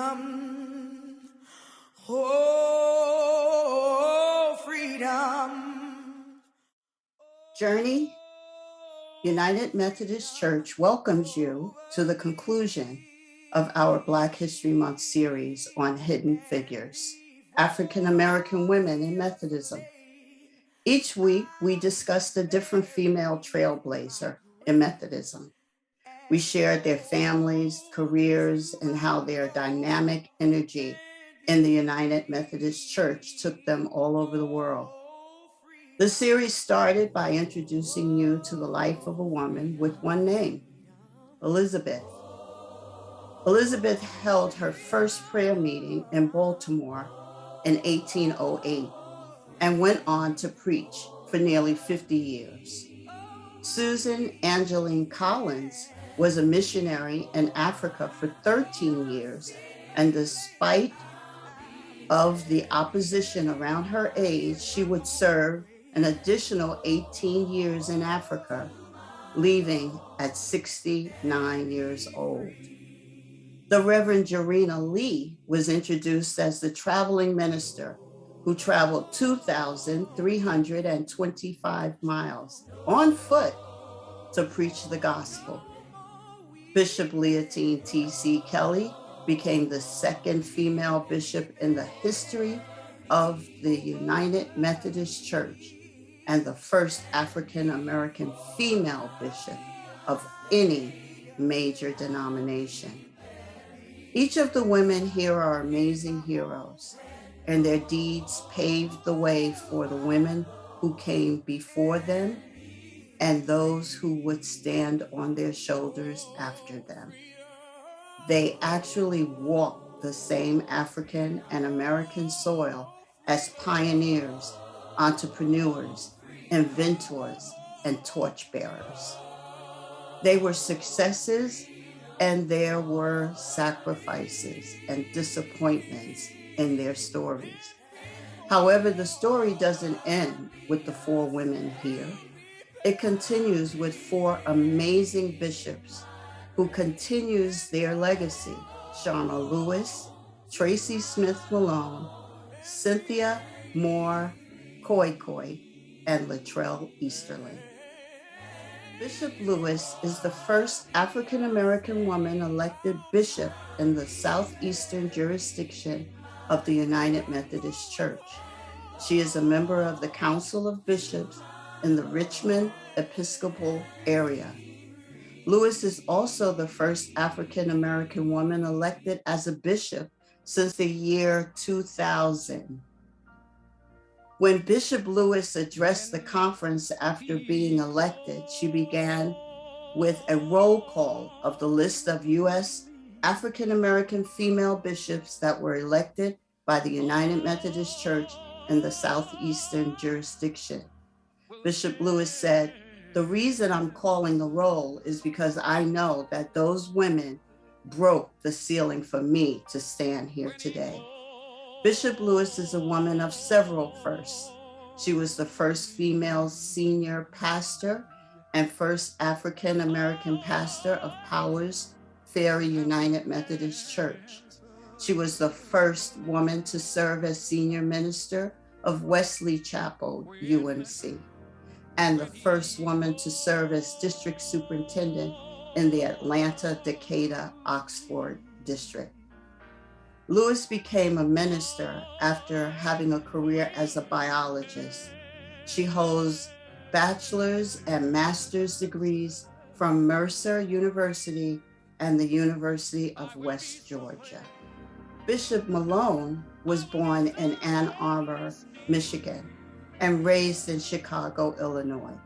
freedom. Oh, freedom. Journey United Methodist Church welcomes you to the conclusion of our Black History Month series on hidden figures, African American women in Methodism. Each week, we discussed a different female trailblazer in Methodism. We shared their families, careers, and how their dynamic energy in the United Methodist Church took them all over the world. The series started by introducing you to the life of a woman with one name, Elizabeth. Elizabeth held her first prayer meeting in Baltimore in 1808 and went on to preach for nearly 50 years. Susan Angeline Collins was a missionary in Africa for 13 years, and despite of the opposition around her age, she would serve an additional 18 years in Africa, leaving at 69 years old. The Reverend Jarena Lee was introduced as the traveling minister who traveled 2,325 miles on foot to preach the gospel. Bishop Leontine T.C. Kelly became the second female bishop in the history of the United Methodist Church and the first African American female bishop of any major denomination. Each of the women here are amazing heroes, and their deeds paved the way for the women who came before them and those who would stand on their shoulders after them. They actually walked the same African and American soil as pioneers, entrepreneurs, inventors, and torchbearers. They were successes, and there were sacrifices and disappointments in their stories. However, the story doesn't end with the four women here. It continues with four amazing bishops who continues their legacy: Sharma Lewis, Tracy Smith Malone, Cynthia Moore KoiKoi, and Latrelle Easterling. Bishop Lewis is the first African American woman elected bishop in the southeastern jurisdiction of the United Methodist Church. She is a member of the Council of Bishops in the Richmond Episcopal area. Lewis is also the first African American woman elected as a bishop since the year 2000. When Bishop Lewis addressed the conference after being elected, she began with a roll call of the list of U.S. African American female bishops that were elected by the United Methodist Church in the southeastern jurisdiction. Bishop Lewis said, "The reason I'm calling the roll is because I know that those women broke the ceiling for me to stand here today." Bishop Lewis is a woman of several firsts. She was the first female senior pastor and first African American pastor of Powers Ferry United Methodist Church. She was the first woman to serve as senior minister of Wesley Chapel, UMC, and the first woman to serve as district superintendent in the Atlanta, Decatur, Oxford district. Lewis became a minister after having a career as a biologist. She holds bachelor's and master's degrees from Mercer University and the University of West Georgia. Bishop Malone was born in Ann Arbor, Michigan, and raised in Chicago, Illinois.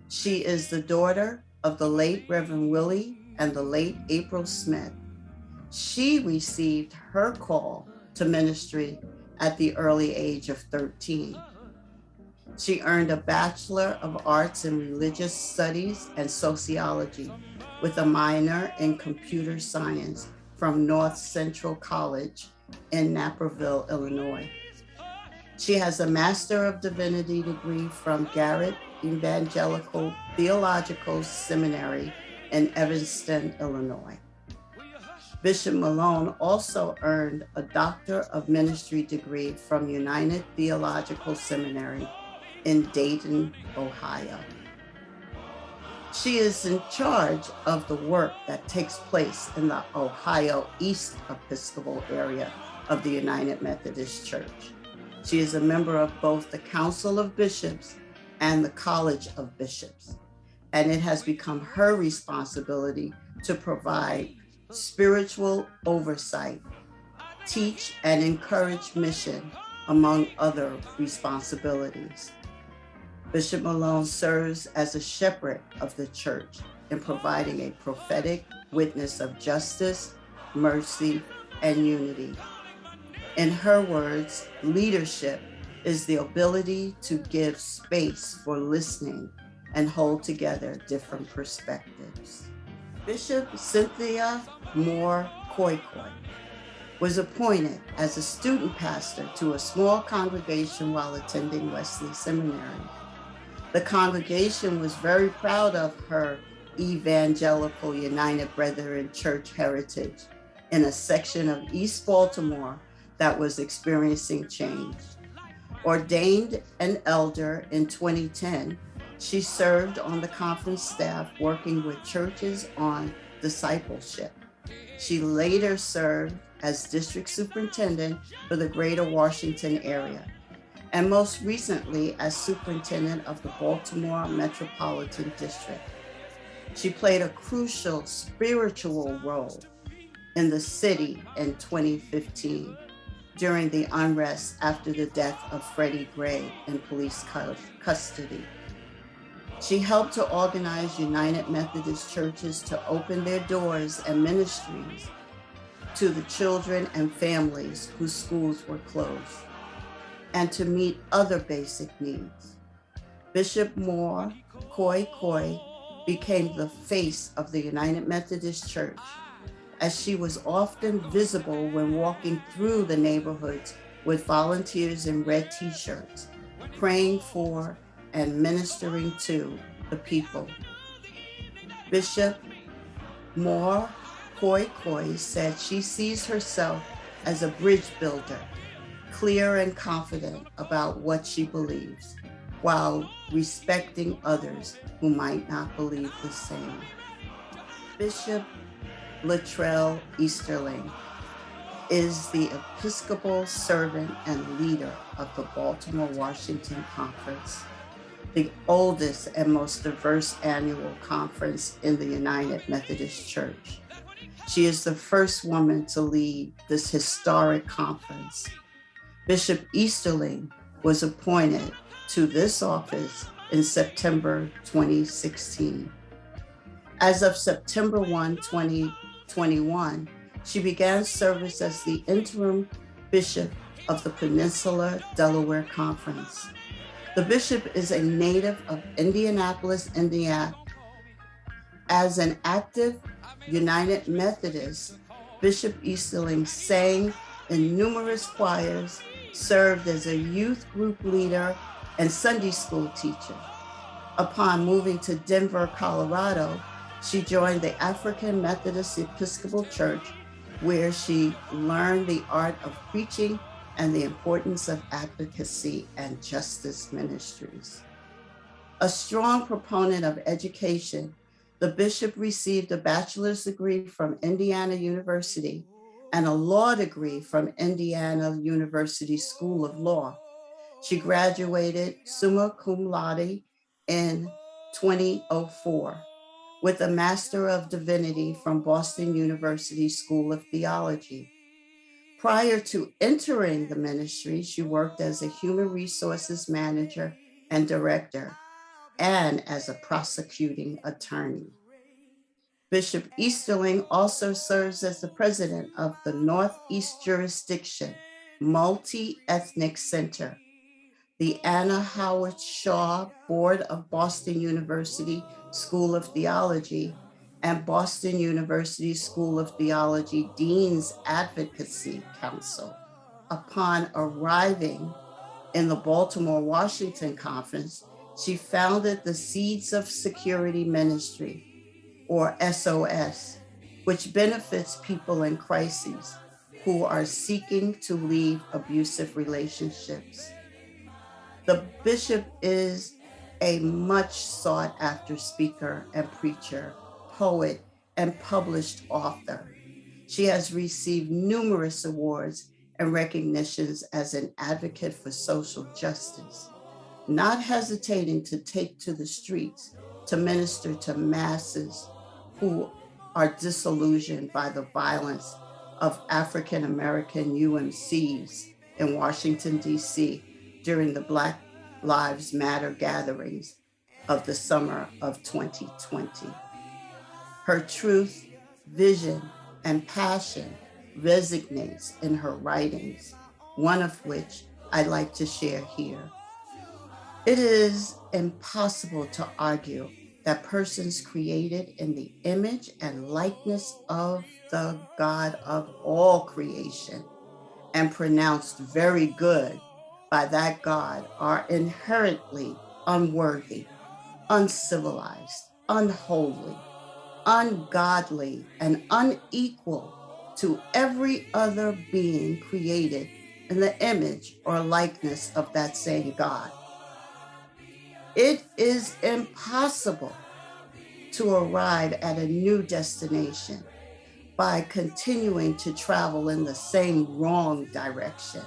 She is the daughter of the late Reverend Willie and the late April Smith. She received her call to ministry at the early age of 13. She earned a Bachelor of Arts in Religious Studies and Sociology with a minor in Computer Science from North Central College in Naperville, Illinois. She has a Master of Divinity degree from Garrett Evangelical Theological Seminary in Evanston, Illinois. Bishop Malone also earned a Doctor of Ministry degree from United Theological Seminary in Dayton, Ohio. She is in charge of the work that takes place in the Ohio East Episcopal area of the United Methodist Church. She is a member of both the Council of Bishops and the College of Bishops, and it has become her responsibility to provide spiritual oversight, teach and encourage mission, among other responsibilities. Bishop Malone serves as a shepherd of the church in providing a prophetic witness of justice, mercy, and unity. In her words, leadership is the ability to give space for listening and hold together different perspectives. Bishop Cynthia Moore KoiKoi was appointed as a student pastor to a small congregation while attending Wesley Seminary. The congregation was very proud of her Evangelical United Brethren Church heritage in a section of East Baltimore that was experiencing change. Ordained an elder in 2010, she served on the conference staff working with churches on discipleship. She later served as district superintendent for the greater Washington area, and most recently as superintendent of the Baltimore Metropolitan District. She played a crucial spiritual role in the city in 2015 during the unrest after the death of Freddie Gray in police custody. She helped to organize United Methodist churches to open their doors and ministries to the children and families whose schools were closed, and to meet other basic needs. Bishop Moore KoiKoi became the face of the United Methodist Church, as she was often visible when walking through the neighborhoods with volunteers in red t-shirts, praying for and ministering to the people. Bishop Moore KoiKoi said she sees herself as a bridge builder, clear and confident about what she believes, while respecting others who might not believe the same. Bishop Latrelle Easterling is the Episcopal servant and leader of the Baltimore-Washington Conference, the oldest and most diverse annual conference in the United Methodist Church. She is the first woman to lead this historic conference. Bishop Easterling was appointed to this office in September 2016. As of September 1, 2021, she began service as the interim bishop of the Peninsula Delaware Conference. The bishop is a native of Indianapolis, Indiana. As an active United Methodist, Bishop Easterling sang in numerous choirs, served as a youth group leader and Sunday school teacher. Upon moving to Denver, Colorado, she joined the African Methodist Episcopal Church, where she learned the art of preaching and the importance of advocacy and justice ministries. A strong proponent of education, the bishop received a bachelor's degree from Indiana University and a law degree from Indiana University School of Law. She graduated summa cum laude in 2004 with a Master of Divinity from Boston University School of Theology. Prior to entering the ministry, she worked as a human resources manager and director, and as a prosecuting attorney. Bishop Easterling also serves as the president of the Northeast Jurisdiction Multi-Ethnic Center, the Anna Howard Shaw Board of Boston University School of Theology, and Boston University School of Theology Dean's Advocacy Council. Upon arriving in the Baltimore-Washington Conference, she founded the Seeds of Security Ministry, or SOS, which benefits people in crises who are seeking to leave abusive relationships. The bishop is a much sought after speaker and preacher, poet, and published author. She has received numerous awards and recognitions as an advocate for social justice, not hesitating to take to the streets to minister to masses who are disillusioned by the violence of African American UMCs in Washington, D.C. during the Black Lives Matter gatherings of the summer of 2020. Her truth, vision, and passion resonates in her writings, one of which I'd like to share here. It is impossible to argue that persons created in the image and likeness of the God of all creation and pronounced very good by that God are inherently unworthy, uncivilized, unholy, ungodly, and unequal to every other being created in the image or likeness of that same God. It is impossible to arrive at a new destination by continuing to travel in the same wrong direction.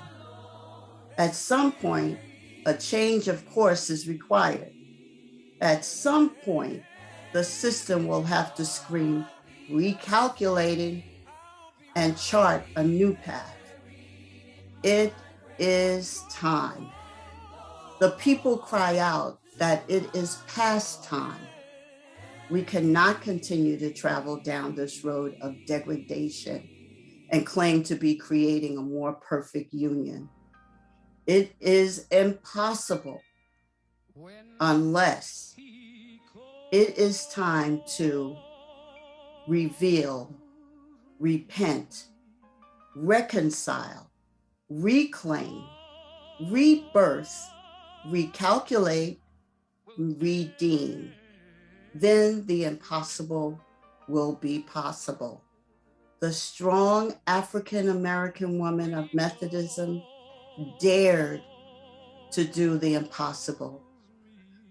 At some point, a change of course is required. At some point, the system will have to scream, recalculating, and chart a new path. It is time. The people cry out that it is past time. We cannot continue to travel down this road of degradation and claim to be creating a more perfect union. It is impossible unless it is time to reveal, repent, reconcile, reclaim, rebirth, recalculate, redeem. Then the impossible will be possible. The strong African American woman of Methodism dared to do the impossible.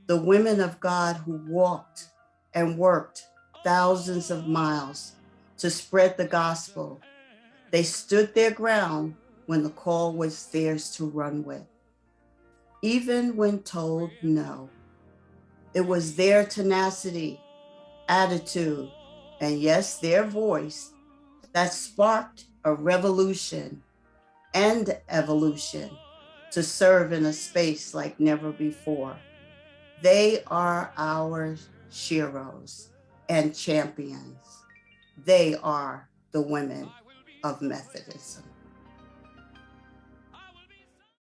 The women of God who walked and worked thousands of miles to spread the gospel, they stood their ground when the call was theirs to run with. Even when told no, it was their tenacity, attitude, and yes, their voice that sparked a revolution and evolution to serve in a space like never before. They are our sheroes and champions. They are the women of Methodism.